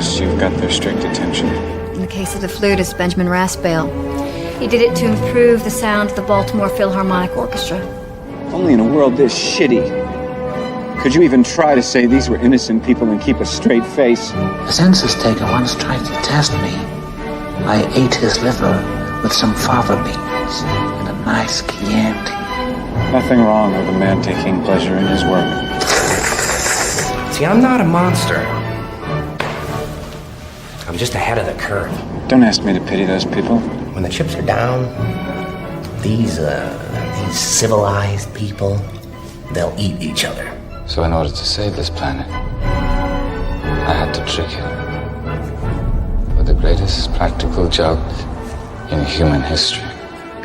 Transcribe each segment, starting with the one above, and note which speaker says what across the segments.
Speaker 1: notice you've got their strict attention.
Speaker 2: In the case of the flutist, Benjamin Raspail, he did it to improve the sound of the Baltimore Philharmonic Orchestra.
Speaker 1: Only in a world this shitty could you even try to say these were innocent people and keep a straight face.
Speaker 3: A census taker once tried to test me. I ate his liver with some fava beans and a nice Chianti.
Speaker 1: Nothing wrong with a man taking pleasure in his work.
Speaker 4: See, I'm not a monster. I'm just ahead of the curve.
Speaker 1: Don't ask me to pity those people.
Speaker 4: When the chips are down, these civilized people, they'll eat each other.
Speaker 5: So in order to save this planet, I had to trick it with the greatest practical joke in human history.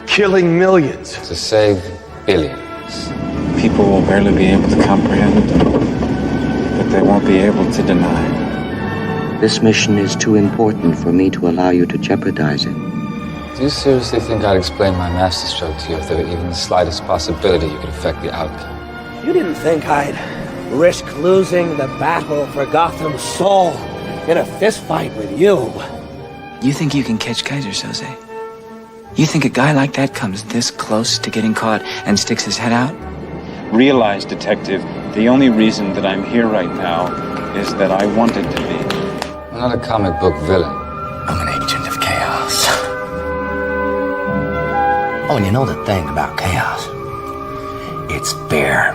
Speaker 6: Killing millions.
Speaker 5: To save billions.
Speaker 1: People will barely be able to comprehend, but they won't be able to deny.
Speaker 7: This mission is too important for me to allow you to jeopardize it.
Speaker 5: Do you seriously think I'd explain my masterstroke to you if there were even the slightest possibility you could affect the outcome?
Speaker 6: You didn't think I'd risk losing the battle for Gotham's soul in a fistfight with you.
Speaker 3: You think you can catch Kaiser Soze? You think a guy like that comes this close to getting caught and sticks his head out?
Speaker 1: Realize, Detective, the only reason that I'm here right now is that I wanted to be.
Speaker 5: I'm not a comic book villain.
Speaker 4: I'm an agent of chaos. Oh, and you know the thing about chaos? It's fair.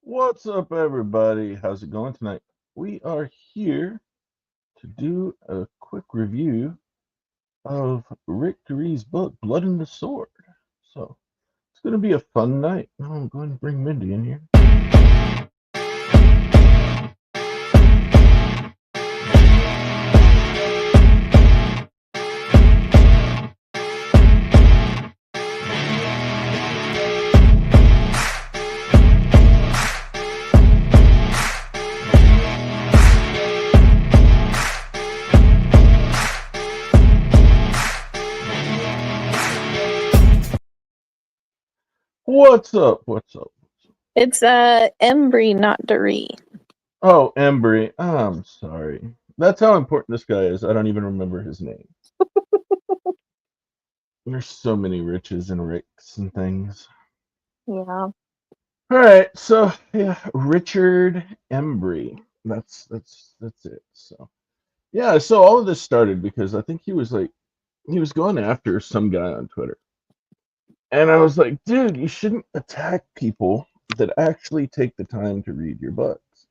Speaker 8: What's up, everybody? How's it going tonight? We are here to do a quick review of Rick Derry's book, Blood and the Sword. So, it's going to be a fun night. Now I'm going to bring Mindy in here. What's up? What's up?
Speaker 9: It's Embry, not Derry.
Speaker 8: Oh, Embry. I'm sorry. That's how important this guy is. I don't even remember his name. There's so many Riches and Ricks and things.
Speaker 9: Yeah.
Speaker 8: All right, so yeah, Richard Embry. That's it. So yeah, so all of this started because I think he was going after some guy on Twitter. And I was like, dude, you shouldn't attack people that actually take the time to read your books.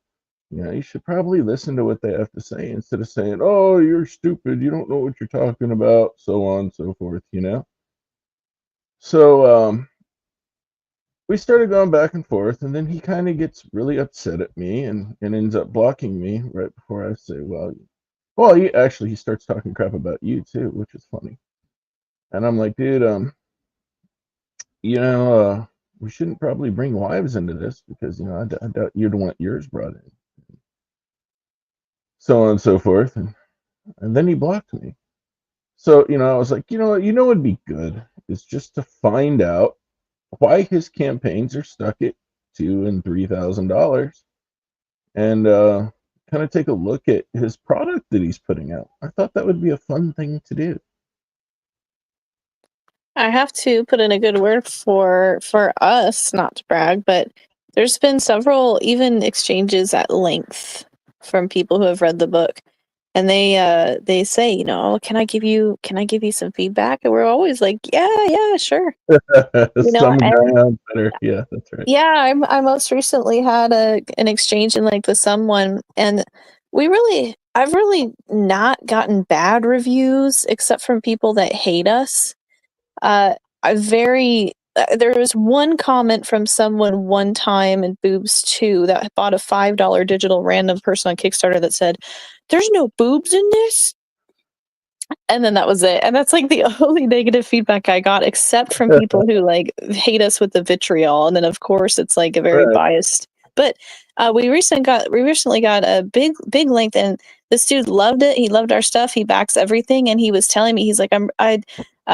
Speaker 8: You know, you should probably listen to what they have to say instead of saying, oh, you're stupid, you don't know what you're talking about, so on and so forth, you know? So we started going back and forth, and then he kind of gets really upset at me and ends up blocking me right before I say, he starts talking crap about you too, which is funny. And I'm like, dude, we shouldn't probably bring wives into this because, I doubt you'd want yours brought in. So on and so forth. And then he blocked me. So, I was like, what would be good is just to find out why his campaigns are stuck at $2,000 and $3,000 and kind of take a look at his product that he's putting out. I thought that would be a fun thing to do.
Speaker 9: I have to put in a good word for us, not to brag, but there's been several even exchanges at length from people who have read the book, and they say, can I give you some feedback? And we're always like, yeah, sure.
Speaker 8: Some guy on Twitter. Yeah, that's right.
Speaker 9: Yeah, I most recently had an exchange in with someone, and I've really not gotten bad reviews except from people that hate us. There was one comment from someone one time in Boobs 2 that bought a $5 digital random person on Kickstarter that said, "There's no boobs in this." And then that was it. And that's like the only negative feedback I got, except from people who like hate us with the vitriol. And then of course it's like a very
Speaker 8: Right.
Speaker 9: biased. But we recently got a big link, and this dude loved it. He loved our stuff. He backs everything, and he was telling me he's like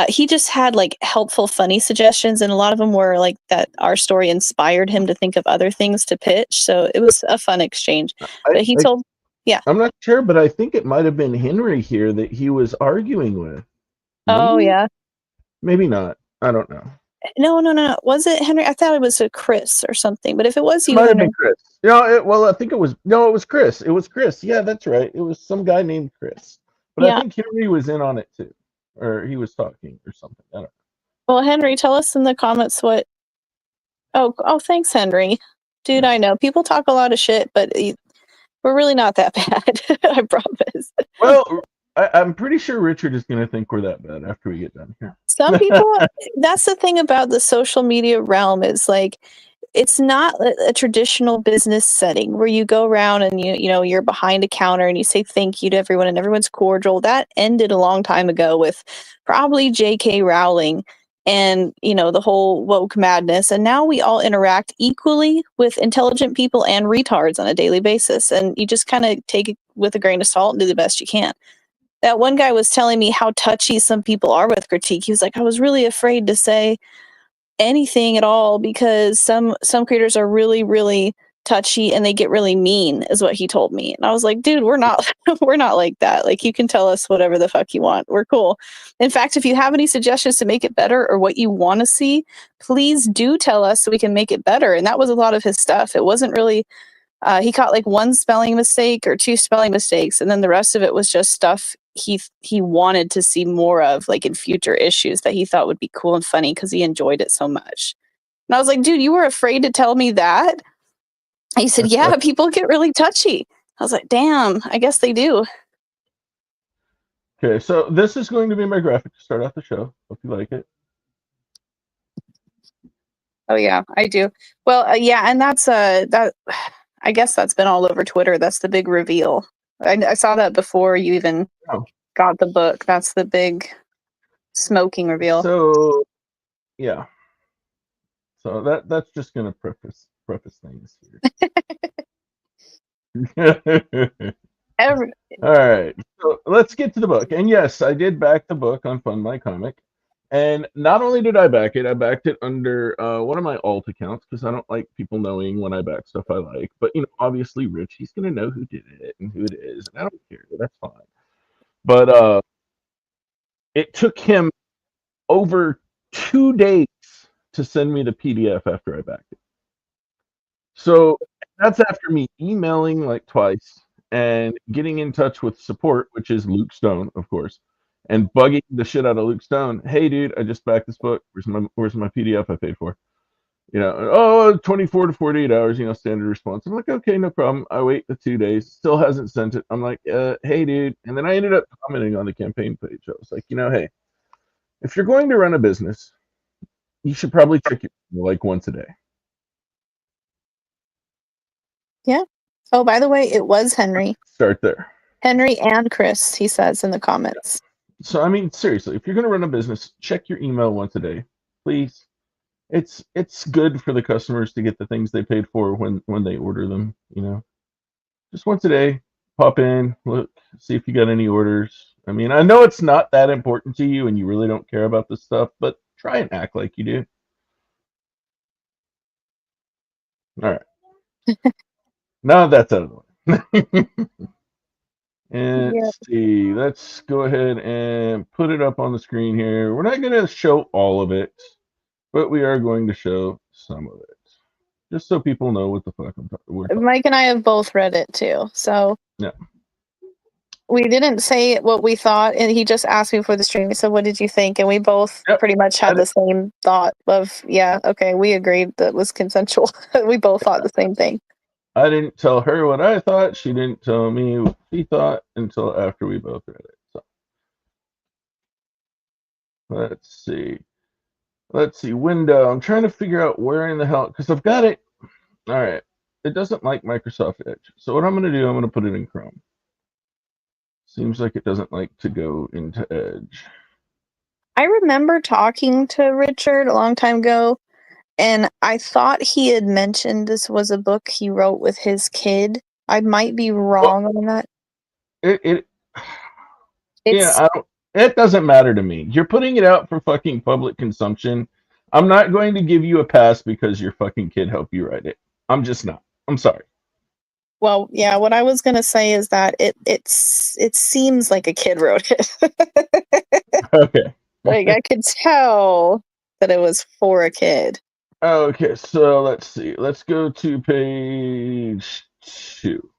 Speaker 9: he just had like helpful, funny suggestions, and a lot of them were like that our story inspired him to think of other things to pitch. So it was a fun exchange. But he told. Yeah.
Speaker 8: I'm not sure, but I think it might have been Henry here that he was arguing with.
Speaker 9: Oh,
Speaker 8: Maybe?
Speaker 9: yeah.
Speaker 8: Maybe not. I don't know.
Speaker 9: No. Was it Henry? I thought it was a Chris or something. But if it was
Speaker 8: It
Speaker 9: you,
Speaker 8: might have
Speaker 9: Henry,
Speaker 8: been Chris. Well, I think it was. No, it was Chris. It was Chris. Yeah, that's right. It was some guy named Chris. But I
Speaker 9: Yeah.
Speaker 8: think Henry was in on it too, or he was talking or something. I don't know.
Speaker 9: Well, Henry, tell us in the comments what. Oh, thanks, Henry. Dude, I know people talk a lot of shit, but we're really not that bad. I promise.
Speaker 8: Well, I'm pretty sure Richard is going to think we're that bad after we get done here.
Speaker 9: Some people. That's the thing about the social media realm is like, it's not a traditional business setting where you go around and you're behind a counter and you say thank you to everyone and everyone's cordial. That ended a long time ago with probably J.K. Rowling and the whole woke madness. And now we all interact equally with intelligent people and retards on a daily basis. And you just kind of take it with a grain of salt and do the best you can. That one guy was telling me how touchy some people are with critique. He was like, I was really afraid to say anything at all because some creators are really, really touchy and they get really mean, is what he told me. And I was like, dude, we're not like that. Like, you can tell us whatever the fuck you want. We're cool. In fact, if you have any suggestions to make it better or what you want to see, please do tell us so we can make it better. And that was a lot of his stuff. It wasn't really he caught like one spelling mistake or two spelling mistakes, and then the rest of it was just stuff he wanted to see more of, like in future issues, that he thought would be cool and funny because he enjoyed it so much. And I was like, dude, you were afraid to tell me that? He said, yeah, people get really touchy. I was like, damn, I guess they do.
Speaker 8: Okay, so this is going to be my graphic to start off the show. Hope you like it.
Speaker 9: Oh yeah, I do. Well, yeah, and that's that. I guess that's been all over Twitter. That's the big reveal. I saw that before you even got the book. That's the big smoking reveal.
Speaker 8: So, yeah. So that's just gonna preface things here. All right. So let's get to the book. And yes, I did back the book on Fund My Comic. And not only did I back it, I backed it under one of my alt accounts because I don't like people knowing when I back stuff I like. But, obviously Rich, he's going to know who did it and who it is. And I don't care. That's fine. But it took him over 2 days to send me the PDF after I backed it. So that's after me emailing like twice and getting in touch with support, which is Luke Stone, of course, and bugging the shit out of Luke Stone. Hey, dude, I just backed this book. Where's my PDF I paid for? 24 to 48 hours, standard response. I'm like, okay, no problem. I wait the 2 days. Still hasn't sent it. I'm like, hey, dude. And then I ended up commenting on the campaign page. I was like, hey, if you're going to run a business, you should probably check it like once a day.
Speaker 9: Yeah. Oh, by the way, it was Henry.
Speaker 8: Start there.
Speaker 9: Henry and Chris, he says in the comments.
Speaker 8: So, I mean, seriously, if you're going to run a business, check your email once a day, please. It's good for the customers to get the things they paid for when they order them, Just once a day, pop in, look, see if you got any orders. I mean, I know it's not that important to you and you really don't care about this stuff, but try and act like you do. All right. Now that's out of the way. And let's see. Let's go ahead and put it up on the screen here. We're not going to show all of it, but we are going to show some of it, just so people know what the fuck I'm talking about.
Speaker 9: Mike and I have both read it too, so
Speaker 8: yeah.
Speaker 9: We didn't say what we thought, and he just asked me before the stream. He said, "What did you think?" And we both pretty much had the same thought of, "Yeah, okay, we agreed that was consensual." We both thought the same thing.
Speaker 8: I didn't tell her what I thought. She didn't tell me what she thought until after we both read it. So let's see. Window. I'm trying to figure out where in the hell, because I've got it. All right. It doesn't like Microsoft Edge. So what I'm going to do, I'm going to put it in Chrome. Seems like it doesn't like to go into Edge.
Speaker 9: I remember talking to Richard a long time ago, and I thought he had mentioned this was a book he wrote with his kid. I might be wrong on that.
Speaker 8: It
Speaker 9: It's
Speaker 8: yeah, it doesn't matter to me. You're putting it out for fucking public consumption. I'm not going to give you a pass because your fucking kid helped you write it. I'm just not. I'm sorry.
Speaker 9: well, yeah. What I was gonna say is that it seems like a kid wrote it.
Speaker 8: Okay.
Speaker 9: Like I could tell that it was for a kid.
Speaker 8: Okay, so let's see. Let's go to page 2.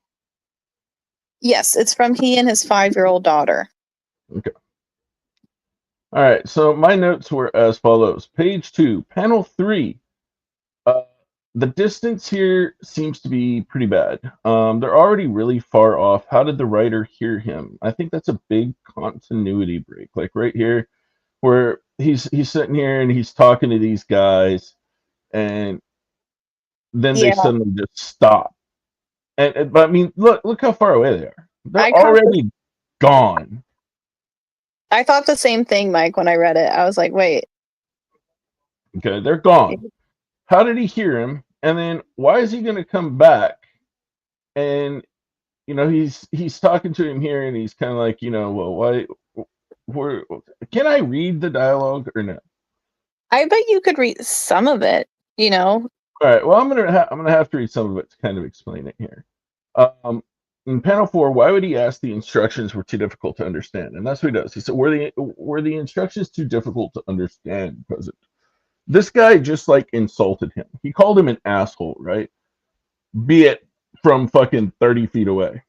Speaker 9: Yes, it's from he and his 5-year-old daughter.
Speaker 8: Okay. All right, so my notes were as follows. Page 2, panel 3. The distance here seems to be pretty bad. They're already really far off. How did the writer hear him? I think that's a big continuity break. Like right here, where he's sitting here and he's talking to these guys, and then they
Speaker 9: Yeah.
Speaker 8: suddenly just stop. But I mean, look how far away they are. They're
Speaker 9: I caught
Speaker 8: already gone.
Speaker 9: I thought the same thing, Mike, when I read it. I was like, wait.
Speaker 8: Okay, they're gone. How did he hear him? And then why is he going to come back? And you know, he's talking to him here, and he's kind of like, you know, well, why? Where? Can I read the dialogue or no?
Speaker 9: I bet you could read some of it, you know.
Speaker 8: All right. Well, I'm gonna have to read some of it to kind of explain it here. In panel 4, why would he ask the instructions were too difficult to understand? And that's what he does. He said, were the instructions too difficult to understand, President? This guy just like insulted him. He called him an asshole, right? Be it from fucking 30 feet away.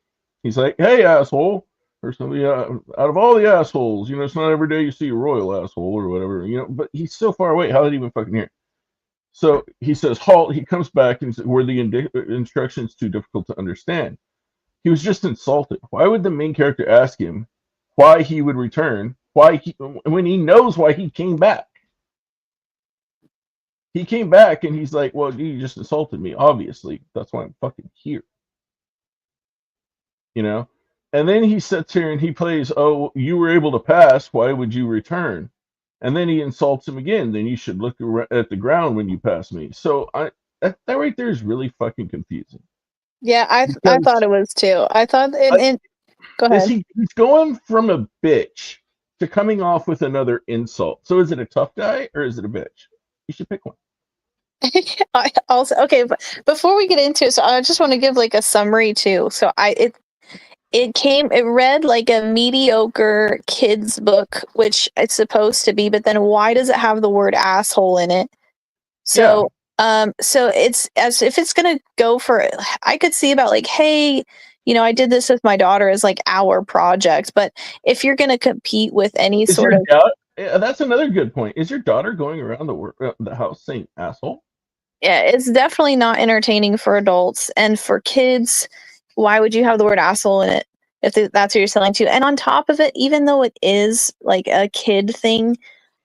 Speaker 8: He's like, hey, asshole. Or something, out of all the assholes, you know, it's not every day you see a royal asshole or whatever, you know, but he's so far away. How did he even fucking hear? So he says, halt. He comes back and says, were the instructions too difficult to understand? He was just insulted. Why would the main character ask him why he would return? When he knows why he came back? He came back and he's like, well, you just insulted me. Obviously, that's why I'm fucking here. You know? And then he sits here and he plays, oh, you were able to pass. Why would you return? And then he insults him again. Then you should look at the ground when you pass me. So that right there is really fucking confusing.
Speaker 9: Yeah, I thought it was too. I thought go ahead.
Speaker 8: He's going from a bitch to coming off with another insult. So is it a tough guy or is it a bitch? You should pick one.
Speaker 9: I also, okay, but before we get into it, so I just want to give like a summary too. So it read like a mediocre kids book, which it's supposed to be, but then why does it have the word asshole in it? So so it's as if it's gonna go for, I could see about like, hey, you know, I did this with my daughter as like our project, but if you're gonna compete with any sort of
Speaker 8: that's another good point. Is your daughter going around the house saying asshole?
Speaker 9: Yeah, it's definitely not entertaining for adults, and for kids, why would you have the word asshole in it if that's what you're selling to? And on top of it, even though it is like a kid thing,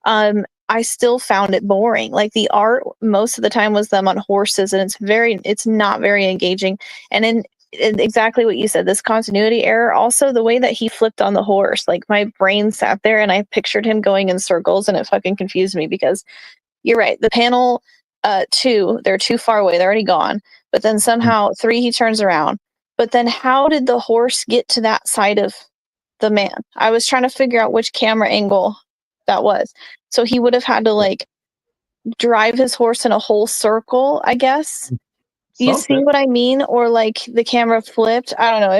Speaker 9: I still found it boring. Like the art most of the time was them on horses, and it's not very engaging. And in exactly what you said, this continuity error, also the way that he flipped on the horse, like my brain sat there and I pictured him going in circles, and it fucking confused me because you're right. The panel 2, they're too far away, they're already gone. But then somehow 3, he turns around. But then how did the horse get to that side of the man? I was trying to figure out which camera angle that was. So he would have had to like drive his horse in a whole circle, I guess. You see what I mean? Or like the camera flipped. I don't know.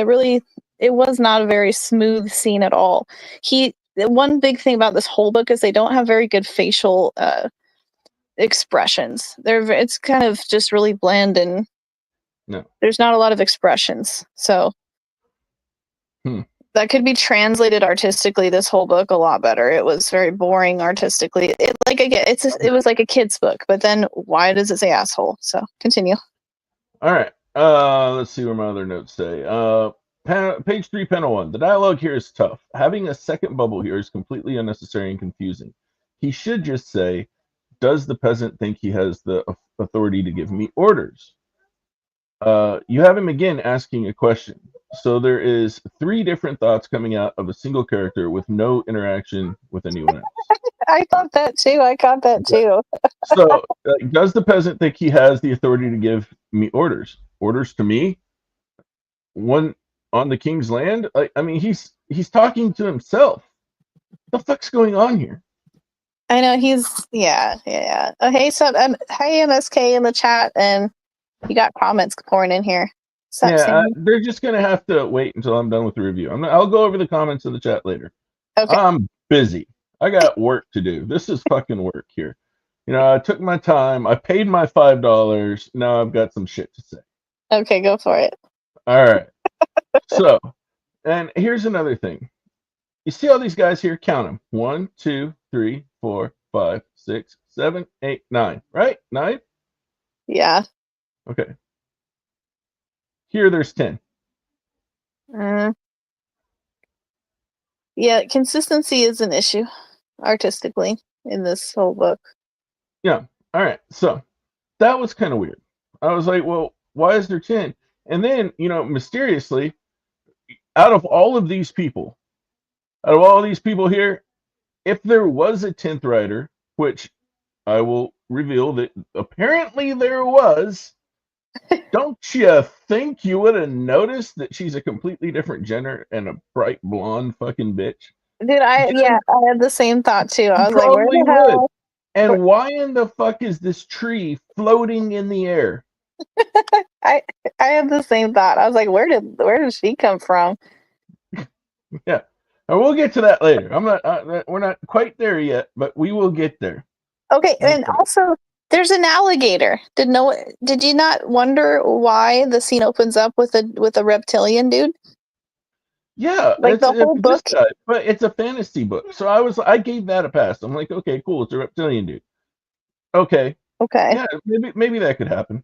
Speaker 9: It was not a very smooth scene at all. One big thing about this whole book is they don't have very good facial expressions. It's kind of just really bland, and there's not a lot of expressions. So that could be translated artistically, this whole book, a lot better. It was very boring artistically. It was like a kid's book, but then why does it say asshole? So continue.
Speaker 8: All right. Let's see what my other notes say. Page 3, panel 1. The dialogue here is tough. Having a second bubble here is completely unnecessary and confusing. He should just say, does the peasant think he has the authority to give me orders? You have him again asking a question. So there is 3 different thoughts coming out of a single character with no interaction with anyone else.
Speaker 9: I thought that too. I caught that too.
Speaker 8: So, does the peasant think he has the authority to give me orders? Orders to me? One on the king's land? I mean, he's talking to himself. What the fuck's going on here?
Speaker 9: I know he's yeah. Oh, hey, hey MSK in the chat, and you got comments pouring in here.
Speaker 8: They're just gonna have to wait until I'm done with the review. I'll go over the comments in the chat later.
Speaker 9: Okay.
Speaker 8: I'm busy. I got work to do. This is fucking work here. You know, I took my time. I paid my $5. Now I've got some shit to say.
Speaker 9: Okay, go for it.
Speaker 8: All right. So, and here's another thing. You see all these guys here? Count them. 1, 2, 3, 4, 5, 6, 7, 8, 9. Right? 9?
Speaker 9: Yeah.
Speaker 8: Okay. Here there's 10.
Speaker 9: Yeah, consistency is an issue artistically in this whole book.
Speaker 8: Yeah. All right. So that was kind of weird. I was like, well, why is there 10? And then, you know, mysteriously, out of all these people here, if there was a 10th writer, which I will reveal that apparently there was, don't you think you would have noticed that she's a completely different gender and a bright blonde fucking bitch?
Speaker 9: Dude, I had the same thought too. I was like, where the hell?
Speaker 8: And why in the fuck is this tree floating in the air?
Speaker 9: I had the same thought. I was like, where did she come from?
Speaker 8: Yeah, and we'll get to that later. We're not quite there yet, but we will get there.
Speaker 9: Okay, and also there's an alligator. Did you not wonder why the scene opens up with a reptilian dude?
Speaker 8: Yeah,
Speaker 9: like the whole book.
Speaker 8: But it's a fantasy book, so I gave that a pass. I'm like, okay, cool, it's a reptilian dude. Okay. Yeah, maybe that could happen.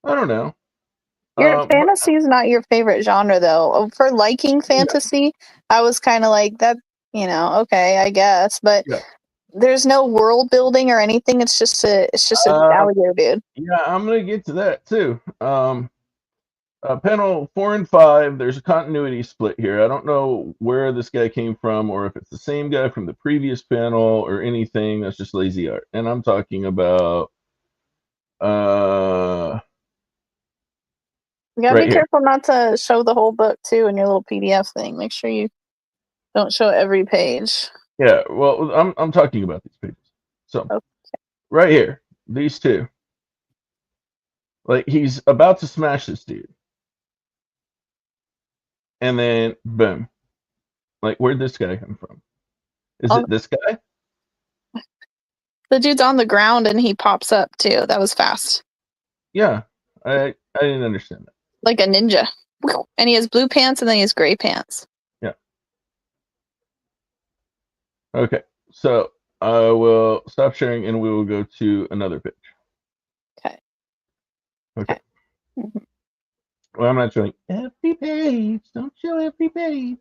Speaker 8: I don't know.
Speaker 9: Your fantasy is not your favorite genre, though. For liking fantasy, I was kind of like that. You know, okay, I guess, but there's no world building or anything. It's just an alligator dude.
Speaker 8: Yeah, I'm gonna get to that too. Panel 4 and 5, there's a continuity split here. I don't know where this guy came from or if it's the same guy from the previous panel or anything. That's just lazy art. And I'm talking about
Speaker 9: you gotta be careful not to show the whole book too in your little PDF thing. Make sure you don't show every page.
Speaker 8: Yeah, well, I'm talking about these pages. So right here, these two. Like he's about to smash this dude. And then boom. Like where'd this guy come from? Is it this guy?
Speaker 9: The dude's on the ground and he pops up too. That was fast.
Speaker 8: Yeah. I didn't understand that.
Speaker 9: Like a ninja. And he has blue pants and then he has gray pants.
Speaker 8: Yeah. Okay. So I will stop sharing and we will go to another page. Okay.
Speaker 9: Mm-hmm.
Speaker 8: Well, I'm not showing every page. Don't show every page.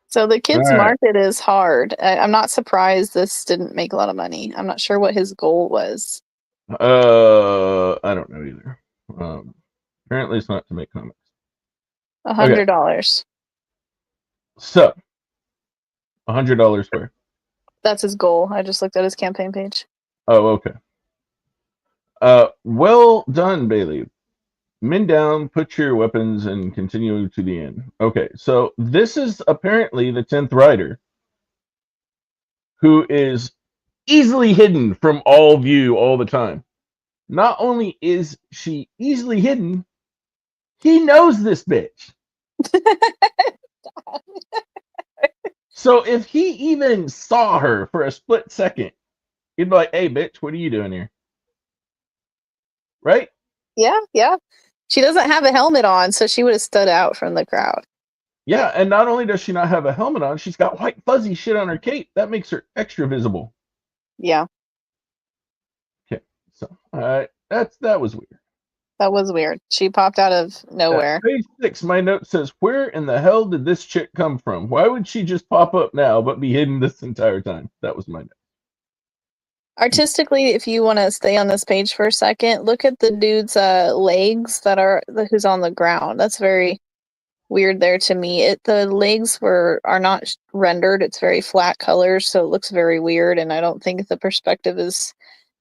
Speaker 9: So the kids' market is hard. I'm not surprised this didn't make a lot of money. I'm not sure what his goal was.
Speaker 8: I don't know either. Apparently it's not to make comics.
Speaker 9: $100.
Speaker 8: So, $100 where?
Speaker 9: That's his goal. I just looked at his campaign page.
Speaker 8: Oh, okay. Well done, Bailey. Men down, put your weapons, and continue to the end. Okay, so this is apparently the 10th writer who is easily hidden from all view all the time. Not only is she easily hidden, he knows this bitch. So if he even saw her for a split second, he'd be like, hey, bitch, what are you doing here? Right?
Speaker 9: Yeah. She doesn't have a helmet on, so she would have stood out from the crowd.
Speaker 8: Yeah, and not only does she not have a helmet on, she's got white fuzzy shit on her cape. That makes her extra visible.
Speaker 9: Yeah.
Speaker 8: Okay, so that was weird.
Speaker 9: That was weird. She popped out of nowhere.
Speaker 8: Page 6, my note says, where in the hell did this chick come from? Why would she just pop up now but be hidden this entire time? That was my note.
Speaker 9: Artistically, if you want to stay on this page for a second, look at the dude's legs who's on the ground. That's very weird there to me. The legs are not rendered. It's very flat colors, so it looks very weird, and I don't think the perspective is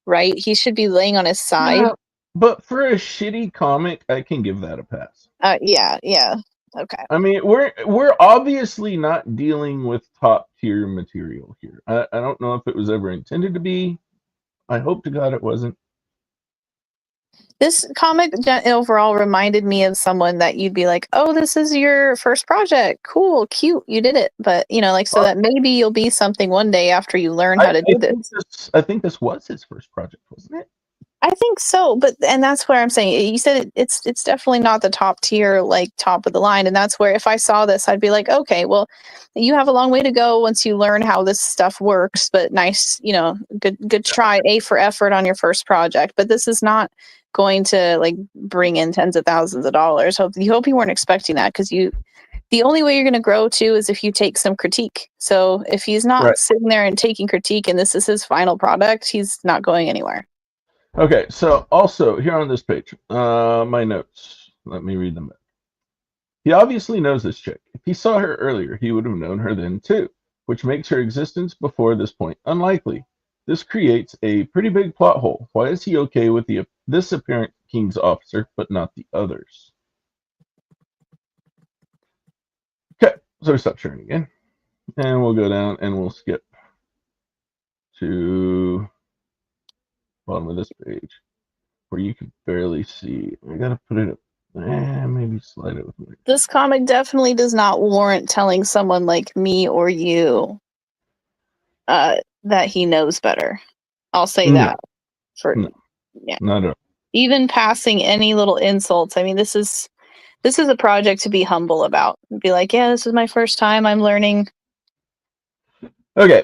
Speaker 9: right. He should be laying on his side.
Speaker 8: No, but for a shitty comic, I can give that a pass.
Speaker 9: Yeah. Okay.
Speaker 8: I mean, we're obviously not dealing with top tier material here. I don't know if it was ever intended to be. I hope to God it wasn't.
Speaker 9: This comic overall reminded me of someone that you'd be like, oh, this is your first project. Cool, cute, you did it. But, so that maybe you'll be something one day after you learn how to do this.
Speaker 8: I think this was his first project, wasn't it?
Speaker 9: I think so, and that's where I'm saying, you said it's definitely not the top tier, like top of the line, and that's where if I saw this, I'd be like, okay, well, you have a long way to go once you learn how this stuff works, but nice, good try, A for effort on your first project, but this is not going to like bring in tens of thousands of dollars. Hope you weren't expecting that, because the only way you're going to grow too is if you take some critique. So if he's not sitting there and taking critique and this is his final product, he's not going anywhere.
Speaker 8: Okay, so also here on this page, my notes. Let me read them. He obviously knows this chick. If he saw her earlier, he would have known her then too, which makes her existence before this point unlikely. This creates a pretty big plot hole. Why is he okay with this apparent King's officer, but not the others? Okay, so we stop sharing again. And we'll go down and we'll skip to bottom of this page where you can barely see. I gotta put it up. Maybe slide it with me.
Speaker 9: This comic definitely does not warrant telling someone like me or you that he knows better. I'll say that.
Speaker 8: Not at all.
Speaker 9: Even passing any little insults. I mean, this is a project to be humble about. Be like, yeah, this is my first time. I'm learning.
Speaker 8: Okay,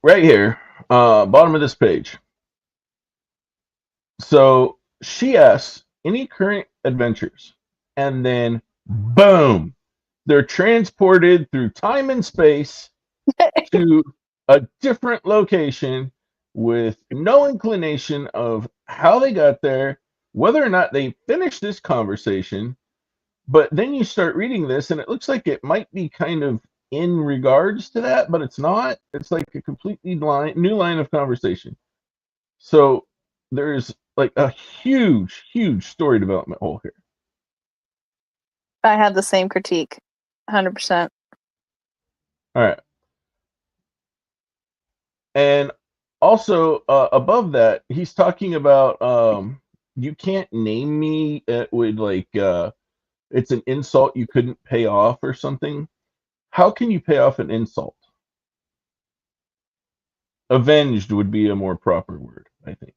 Speaker 8: right here, bottom of this page. So she asks, any current adventures? And then, boom, they're transported through time and space to a different location with no inclination of how they got there, whether or not they finished this conversation. But then you start reading this, and it looks like it might be kind of in regards to that, but it's not. It's like a completely new line of conversation. So there's like a huge story development hole here.
Speaker 9: I had the same critique, 100%.
Speaker 8: All right. And also above that, he's talking about you can't name me. It would like it's an insult you couldn't pay off or something. How can you pay off an insult? Avenged would be a more proper word, I think.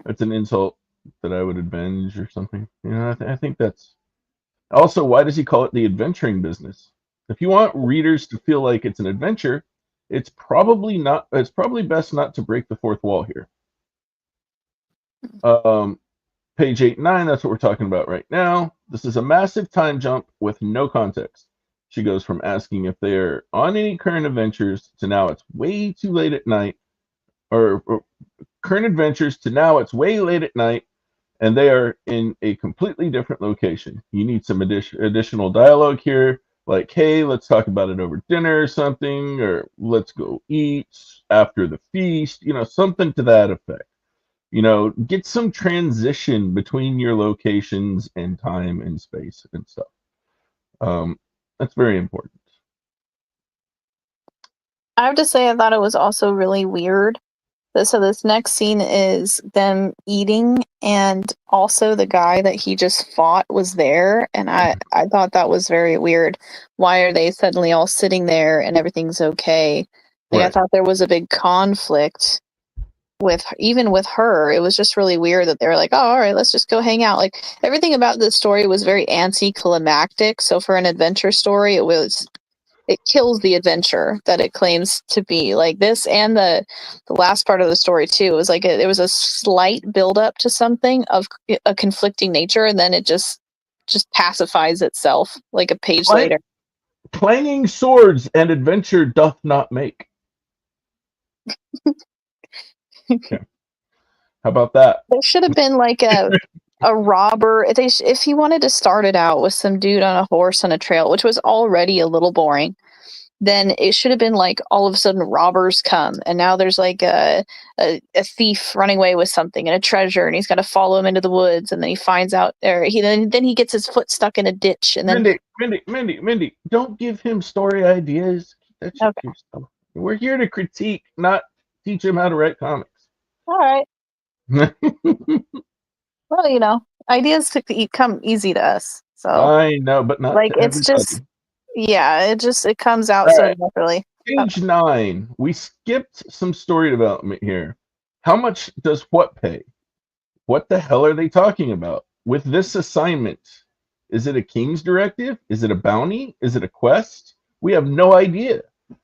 Speaker 8: It's an insult that I would avenge or something. I think that's also, why does he call it the adventuring business? If you want readers to feel like it's an adventure, it's probably best not to break the fourth wall here. Page 8 and 9, that's what we're talking about right now. This is a massive time jump with no context. She goes from asking if they're on any current adventures to now it's way too late at night, or current adventures to now it's way late at night and they are in a completely different location. You need some additional dialogue here, like, hey, let's talk about it over dinner or something, or let's go eat after the feast, something to that effect. Get some transition between your locations and time and space and stuff. That's very important.
Speaker 9: I have to say, I thought it was also really weird. So this next scene is them eating, and also the guy that he just fought was there, and I thought that was very weird. Why are they suddenly all sitting there and everything's okay? Like, right. I thought there was a big conflict even with her. It was just really weird that they were like, oh, all right, let's just go hang out. Like, everything about this story was very anticlimactic. So for an adventure story, it kills the adventure that it claims to be. Like this, and the last part of the story too, it was like there was a slight build up to something of a conflicting nature, and then it just pacifies itself like a page later.
Speaker 8: Clanging swords and adventure doth not make. How about that?
Speaker 9: There should have been like a robber. If he wanted to start it out with some dude on a horse on a trail, which was already a little boring, then it should have been like all of a sudden robbers come, and now there's like a thief running away with something and a treasure, and he's got to follow him into the woods, and then he finds out there. Then he gets his foot stuck in a ditch, and then
Speaker 8: Mindy, don't give him story ideas. Keep that shit to yourself. We're here to critique, not teach him how to write comics.
Speaker 9: all right. Well, you know, ideas come easy to us. So
Speaker 8: I know, but not
Speaker 9: like
Speaker 8: to
Speaker 9: it's just it comes out
Speaker 8: All
Speaker 9: so
Speaker 8: right.
Speaker 9: naturally.
Speaker 8: Page 9. We skipped some story development here. How much does what pay? What the hell are they talking about? With this assignment, is it a king's directive? Is it a bounty? Is it a quest? We have no idea.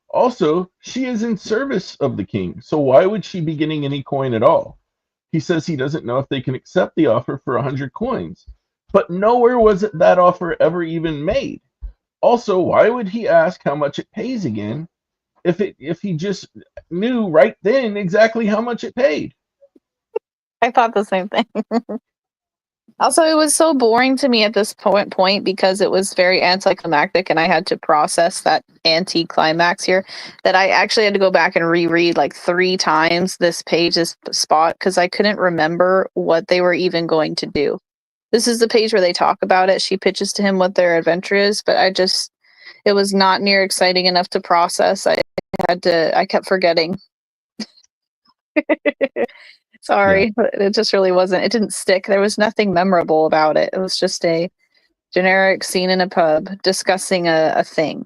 Speaker 8: Also, she is in service of the king, so why would she be getting any coin at all? He says he doesn't know if they can accept the offer for 100 coins, but nowhere was that offer ever even made. Also, why would he ask how much it pays again if he just knew right then exactly how much it paid?
Speaker 9: I thought the same thing. Also, it was so boring to me at this point because it was very anticlimactic, and I had to process that anti-climax here, that I actually had to go back and reread like 3 times this page's spot because I couldn't remember what they were even going to do. This is the page where they talk about it. She pitches to him what their adventure is, but it was not near exciting enough to process. I kept forgetting. Sorry, but it just really wasn't. It didn't stick. There was nothing memorable about it. It was just a generic scene in a pub discussing a thing,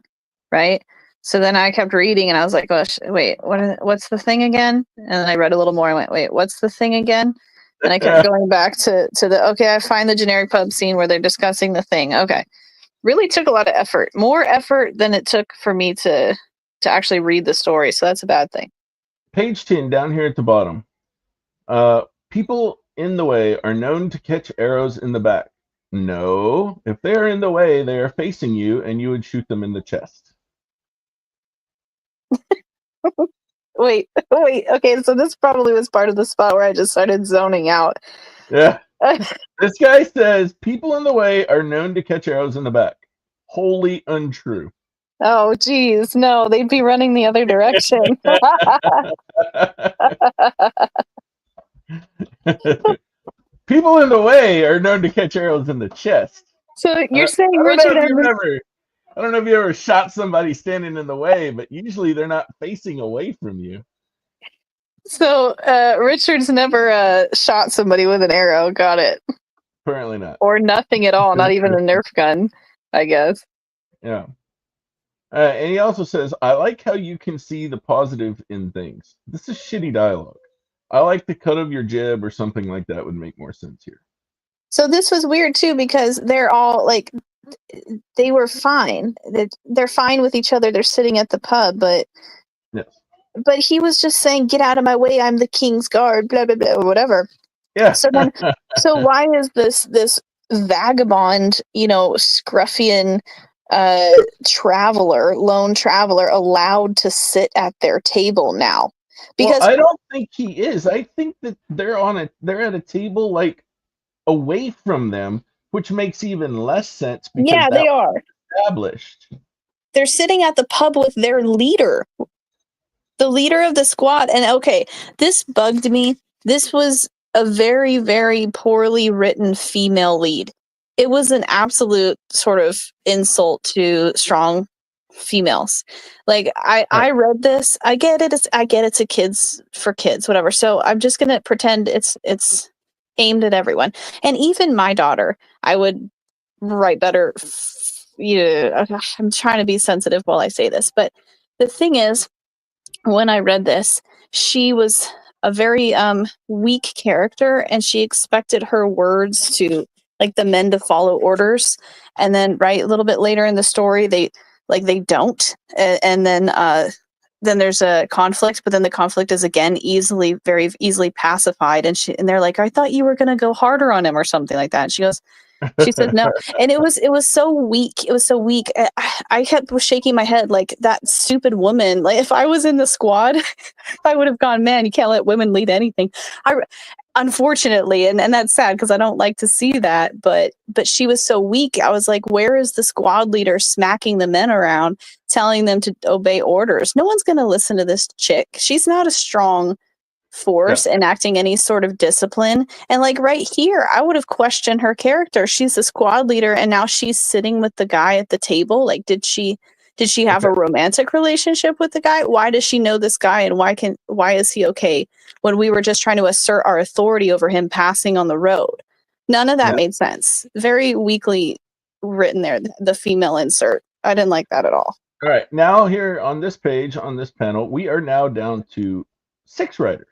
Speaker 9: right? So then I kept reading, and I was like, "Gosh, wait, what's the thing again?" And then I read a little more. And went, "Wait, what's the thing again?" And I kept going back to the okay. I find the generic pub scene where they're discussing the thing. Okay, really took a lot of effort, more effort than it took for me to actually read the story. So that's a bad thing.
Speaker 8: Page 10, down here at the bottom. People in the way are known to catch arrows in the back. No, if they are in the way, they are facing you, and you would shoot them in the chest.
Speaker 9: Wait. Okay, so this probably was part of the spot where I just started zoning out.
Speaker 8: Yeah. This guy says people in the way are known to catch arrows in the back. Wholly untrue.
Speaker 9: Oh, geez. No, they'd be running the other direction.
Speaker 8: People in the way are known to catch arrows in the chest.
Speaker 9: So you're saying
Speaker 8: I
Speaker 9: Richard
Speaker 8: don't know if you ever shot somebody standing in the way, but usually they're not facing away from you.
Speaker 9: So Richard's never shot somebody with an arrow. Got it.
Speaker 8: Apparently not.
Speaker 9: Or nothing at all. Not even a Nerf gun, I guess.
Speaker 8: Yeah. And he also says, I like how you can see the positive in things. This is shitty dialogue. I like the cut of your jib or something like that would make more sense here.
Speaker 9: So this was weird too because they're all like, they were fine. They're fine with each other. They're sitting at the pub, but
Speaker 8: yes.
Speaker 9: But he was just saying, "Get out of my way! I'm the king's guard." Blah blah blah, or whatever.
Speaker 8: Yeah.
Speaker 9: So then, so why is this vagabond, scruffian lone traveler allowed to sit at their table now? Because
Speaker 8: I don't think he is. I think that they're at a table like away from them, which makes even less sense.
Speaker 9: Because they are
Speaker 8: established.
Speaker 9: They're sitting at the pub with their leader, the leader of the squad. And okay, this bugged me. This was a very, very poorly written female lead. It was an absolute sort of insult to strong females. Like I read this. I get it. It's a kids for kids, whatever. So I'm just gonna pretend it's aimed at everyone. And even my daughter, I would write better. Yeah, I'm trying to be sensitive while I say this, but the thing is, when I read this, she was a very weak character, and she expected her words to, like, the men to follow orders, and then a little bit later in the story they don't, and then there's a conflict, but then the conflict is again very easily pacified, and they're like, I thought you were going to go harder on him or something like that, and she goes, She said no, and it was so weak. It was so weak. I kept shaking my head like that stupid woman. Like if I was in the squad, I would have gone, man, you can't let women lead anything. Unfortunately, and that's sad because I don't like to see that. But she was so weak. I was like, where is the squad leader smacking the men around, telling them to obey orders? No one's going to listen to this chick. She's not a strong force enacting any sort of discipline. And like right here, I would have questioned her character. She's the squad leader and now she's sitting with the guy at the table. Like did she have a romantic relationship with the guy? Why does she know this guy and why is he okay when we were just trying to assert our authority over him passing on the road? None of that made sense. Very weakly written there, the female insert. I didn't like that at all.
Speaker 8: All right, now here on this page, on this panel, we are now down to 6 writers.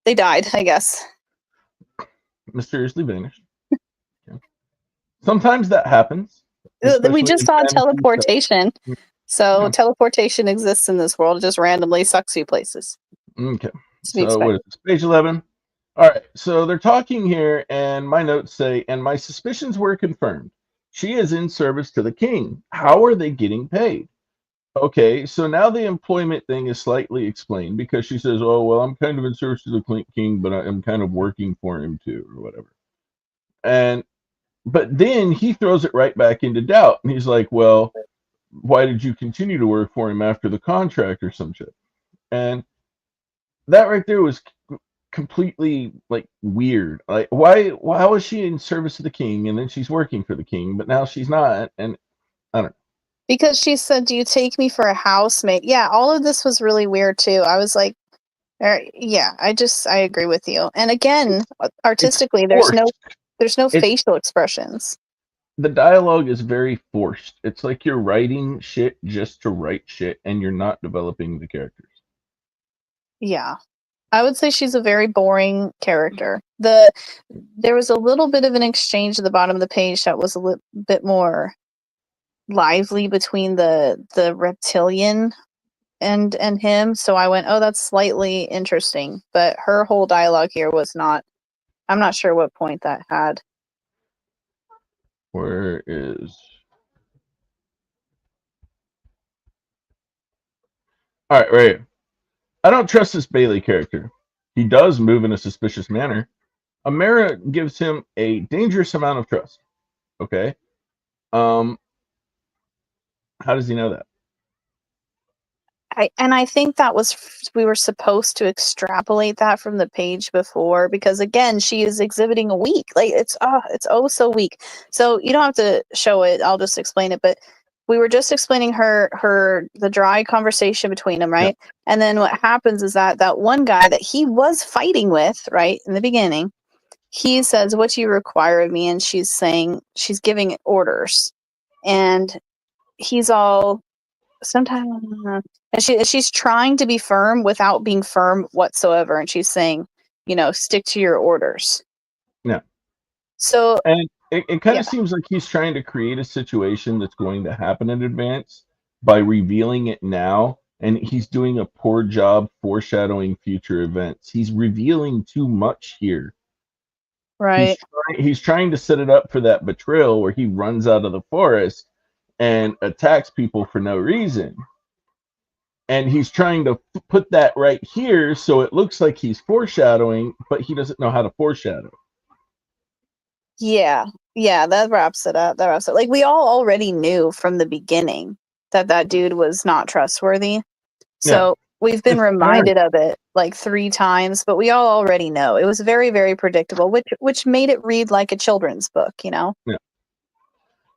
Speaker 9: They died, I guess.
Speaker 8: Mysteriously vanished. Okay. Sometimes that happens.
Speaker 9: We just saw teleportation. So teleportation exists in this world. It just randomly sucks you places.
Speaker 8: Okay. So what is this? Page 11. All right. So they're talking here, and my notes say, and my suspicions were confirmed. She is in service to the king. How are they getting paid? Okay, so now the employment thing is slightly explained because she says, oh, well, I'm kind of in service to the king, but I'm kind of working for him too, or whatever. But then he throws it right back into doubt. And he's like, well, why did you continue to work for him after the contract or some shit? And that right there was completely like weird. Like, why was she in service of the king and then she's working for the king, but now she's not? And I don't know.
Speaker 9: Because she said, do you take me for a housemate? Yeah, all of this was really weird too. I was like, yeah, I agree with you. And again, artistically, there's no facial expressions.
Speaker 8: The dialogue is very forced. It's like you're writing shit just to write shit and you're not developing the characters.
Speaker 9: Yeah. I would say she's a very boring character. There was a little bit of an exchange at the bottom of the page that was a little bit more lively between the reptilian and him, so I went, oh, that's slightly interesting. But her whole dialogue here was not. I'm not sure what point that had.
Speaker 8: Where is? All right, right. I don't trust this Bailey character. He does move in a suspicious manner. Amara gives him a dangerous amount of trust. Okay. How does he know that?
Speaker 9: I think that was, we were supposed to extrapolate that from the page before, because again, she is exhibiting a weak, like it's oh so weak. So you don't have to show it. I'll just explain it. But we were just explaining the dry conversation between them, right? Yeah. And then what happens is that one guy that he was fighting with, right, in the beginning, he says, what do you require of me? And she's saying, she's giving orders. And he's all, sometimes, and she's trying to be firm without being firm whatsoever. And she's saying, stick to your orders.
Speaker 8: Yeah.
Speaker 9: So,
Speaker 8: and it kind of seems like he's trying to create a situation that's going to happen in advance by revealing it now. And he's doing a poor job foreshadowing future events. He's revealing too much here.
Speaker 9: Right.
Speaker 8: He's trying to set it up for that betrayal where he runs out of the forest and attacks people for no reason. And he's trying to put that right here so it looks like he's foreshadowing, but he doesn't know how to foreshadow.
Speaker 9: Yeah, that wraps it up. Like, we all already knew from the beginning that dude was not trustworthy. So we've been reminded of it like 3 times, but we all already know. It was very, very predictable, which made it read like a children's book, Yeah.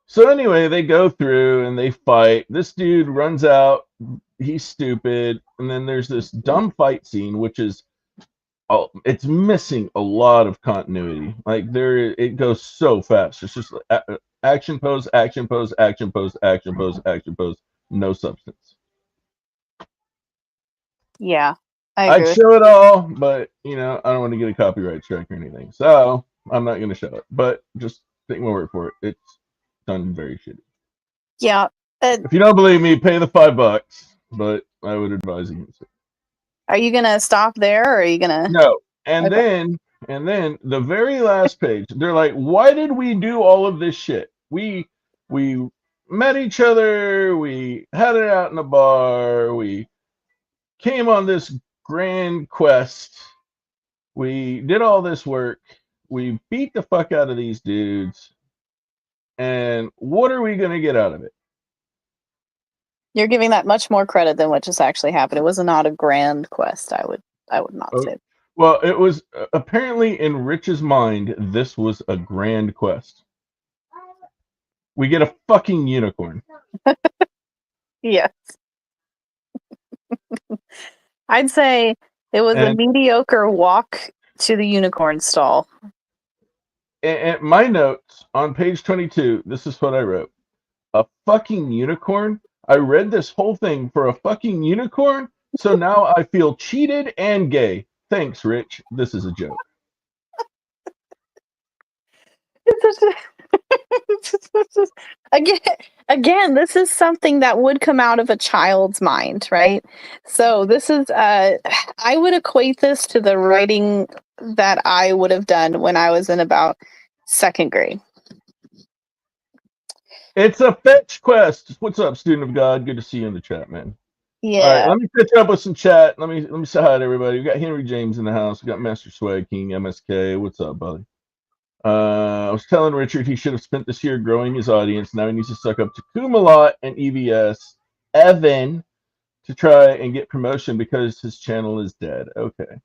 Speaker 8: So anyway, they go through and they fight. This dude runs out. He's stupid. And then there's this dumb fight scene, which is, it's missing a lot of continuity. Like it goes so fast. It's just action pose, action pose, action pose, action pose, action pose. No substance.
Speaker 9: Yeah, I agree.
Speaker 8: I'd show it all, but I don't want to get a copyright strike or anything. So I'm not going to show it. But just take my word for it. It's done very shitty.
Speaker 9: Yeah.
Speaker 8: If you don't believe me, pay the $5. But I would advise against it.
Speaker 9: Are you gonna stop there, or are you gonna?
Speaker 8: No. And then And then the very last page, they're like, why did we do all of this shit? We met each other, we had it out in a bar, we came on this grand quest, we did all this work, we beat the fuck out of these dudes, and what are we gonna get out of it?
Speaker 9: You're giving that much more credit than what just actually happened. It was not a grand quest. I would not say.
Speaker 8: Well, it was apparently in Rich's mind, this was a grand quest. We get a fucking unicorn.
Speaker 9: Yes. I'd say it was a
Speaker 8: And-
Speaker 9: mediocre walk to the unicorn stall.
Speaker 8: And my notes on page 22, this is what I wrote. A fucking unicorn? I read this whole thing for a fucking unicorn, so now I feel cheated and gay. Thanks, Rich. This is a joke.
Speaker 9: Again, this is something that would come out of a child's mind, right? So this is I would equate this to the writing that I would have done when I was in about 2nd grade.
Speaker 8: It's a fetch quest. What's up, student of God? Good to see you in the chat, man.
Speaker 9: Yeah.
Speaker 8: All right, let me catch up with some chat. Let me say hi to everybody. We got Henry James in the house. We got Master Swag King, MSK. What's up, buddy? I was telling Richard he should have spent this year growing his audience. Now he needs to suck up to Kumalot and EVS Evan to try and get promotion because his channel is dead. Okay.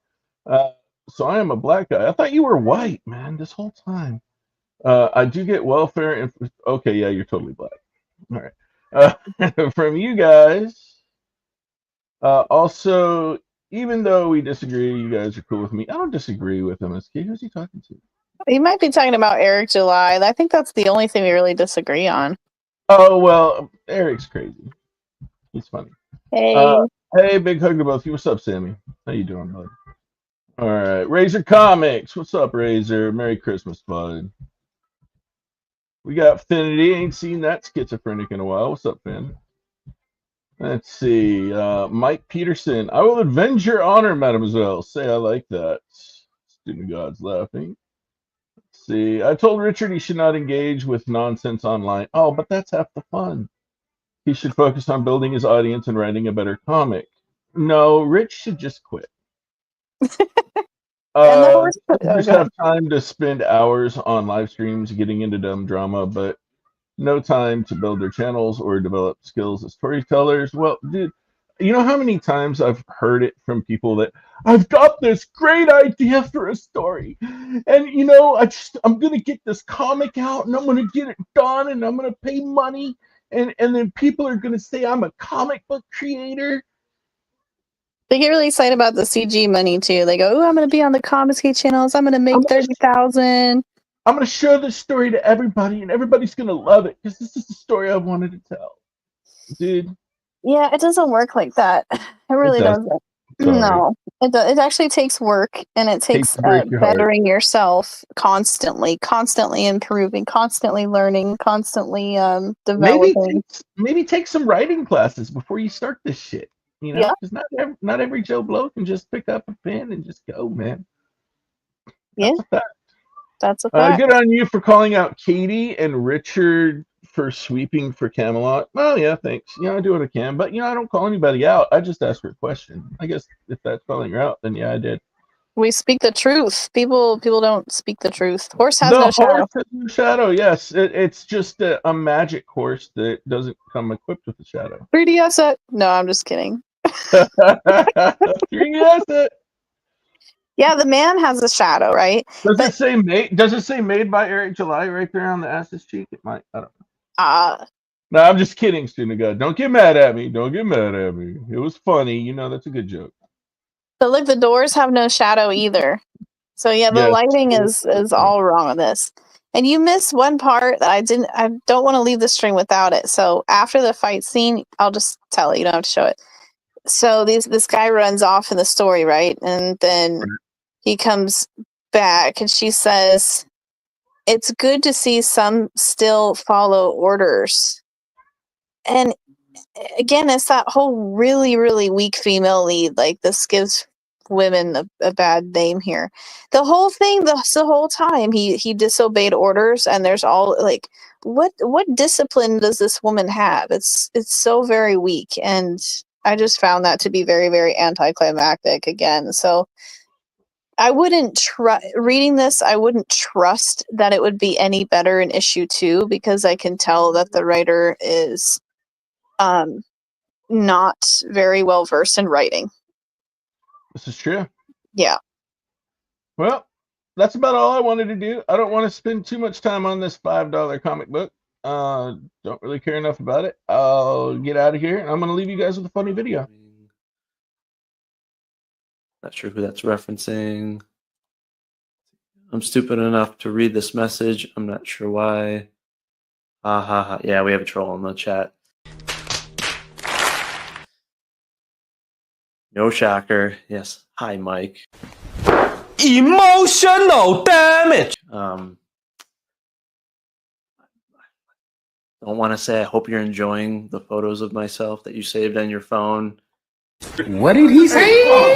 Speaker 8: So I am a black guy. I thought you were white, man, this whole time. I do get welfare and okay, yeah, you're totally black. All right. From you guys. Also, even though we disagree, you guys are cool with me. I don't disagree with MSK. Who's he talking to?
Speaker 9: You might be talking about Eric July. I think that's the only thing we really disagree on.
Speaker 8: Oh well, Eric's crazy. He's funny.
Speaker 9: Hey.
Speaker 8: Hey, big hug to both of you. What's up, Sammy? How you doing, bud? All right, Razor Comics. What's up, Razor? Merry Christmas, bud. We got Finity. Ain't seen that schizophrenic in a while. What's up, Finn? Let's see. Mike Peterson. I will avenge your honor, mademoiselle. Say I like that. Student of God's laughing. Let's see. I told Richard he should not engage with nonsense online. Oh, but that's half the fun. He should focus on building his audience and writing a better comic. No, Rich should just quit. Just have time to spend hours on live streams getting into dumb drama, but no time to build their channels or develop skills as storytellers. Well, dude, you know how many times I've heard it from people that I've got this great idea for a story, and you know, I'm gonna get this comic out and I'm gonna get it done and I'm gonna pay money, and then people are gonna say I'm a comic book creator.
Speaker 9: They get really excited about the CG money too. They go, "Oh, I'm going to be on the Comicsgate channels. I'm going to make 30,000."
Speaker 8: I'm going to show this story to everybody, and everybody's going to love it because this is the story I wanted to tell, dude.
Speaker 9: Yeah, it doesn't work like that. It really doesn't. No, it actually takes work, and it takes bettering yourself constantly improving, constantly learning, constantly developing.
Speaker 8: Maybe take some writing classes before you start this shit. You know, because not every Joe Blow can just pick up a pen and just go, man. That's a fact.
Speaker 9: That's a fact.
Speaker 8: Good on you for calling out Katie and Richard for sweeping for Camelot. Well, yeah, thanks. You know, I do what I can, but you know, I don't call anybody out. I just ask for a question. I guess if that's calling her out, then yeah, I did.
Speaker 9: We speak the truth. People don't speak the truth. Horse has no shadow.
Speaker 8: Horse has no shadow. Yes, it's just a magic horse that doesn't come equipped with a shadow.
Speaker 9: 3D asset. No, I'm just kidding.
Speaker 8: 3D asset.
Speaker 9: Yeah, the man has a shadow, right?
Speaker 8: Does it say made by Eric July right there on the ass's cheek? It might. I don't know. No, I'm just kidding, student of God. Don't get mad at me. Don't get mad at me. It was funny. You know, that's a good joke.
Speaker 9: But look, the doors have no shadow either. So yeah, the lighting is all wrong on this. And you missed one part that I don't want to leave the stream without it. So after the fight scene, I'll just tell it. You don't have to show it. So this guy runs off in the story, right? And then he comes back and she says, "It's good to see some still follow orders." And again, it's that whole really, really weak female lead. Like, this gives women a bad name here. The whole thing, the whole time he disobeyed orders, and there's all like, what discipline does this woman have? It's so very weak, and I just found that to be very, very anticlimactic again. So I wouldn't reading this. I wouldn't trust that it would be any better in issue 2, because I can tell that the writer is not very well versed in writing.
Speaker 8: This is true.
Speaker 9: Yeah.
Speaker 8: Well, that's about all I wanted to do. I don't want to spend too much time on this $5 comic book. Don't really care enough about it. I'll get out of here, and I'm going to leave you guys with a funny video.
Speaker 10: Not sure who that's referencing. I'm stupid enough to read this message. I'm not sure why. Yeah, we have a troll in the chat. No shocker. Yes. Hi, Mike.
Speaker 6: Emotional damage.
Speaker 10: Don't want to say I hope you're enjoying the photos of myself that you saved on your phone.
Speaker 5: What did he say?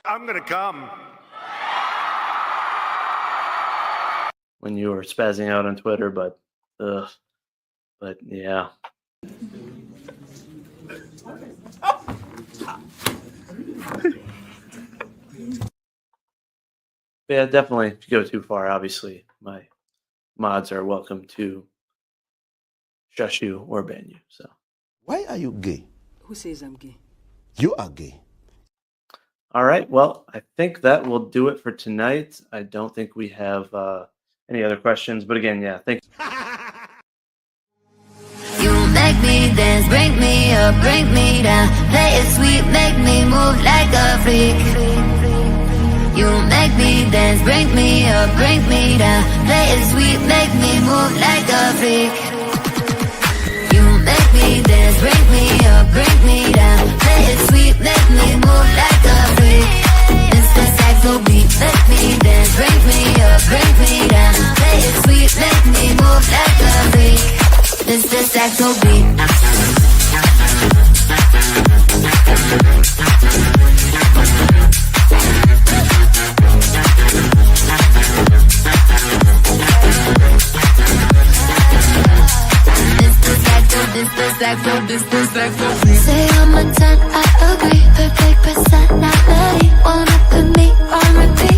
Speaker 11: I'm gonna come.
Speaker 10: When you were spazzing out on Twitter, but yeah. Yeah, definitely. If you go too far, obviously, my mods are welcome to shush you or ban you. So.
Speaker 11: Why are you gay?
Speaker 12: Who says I'm gay?
Speaker 11: You are gay.
Speaker 10: All right. Well, I think that will do it for tonight. I don't think we have any other questions, but again, yeah, thanks.
Speaker 13: You make me dance, bring me up, bring me down. Play it sweet, make me move like a freak. You make me dance, bring me up, bring me down. Play it sweet, make me move like a freak. You make me dance, bring me up, bring me down. Play it sweet, make me move like a freak. It's the saxo beat, make me dance, bring me up, bring me down. Play it sweet, make me move like a freak. It's the saxo beat. Say I'm a 10, I agree. Perfect personality. Wanna put me on repeat.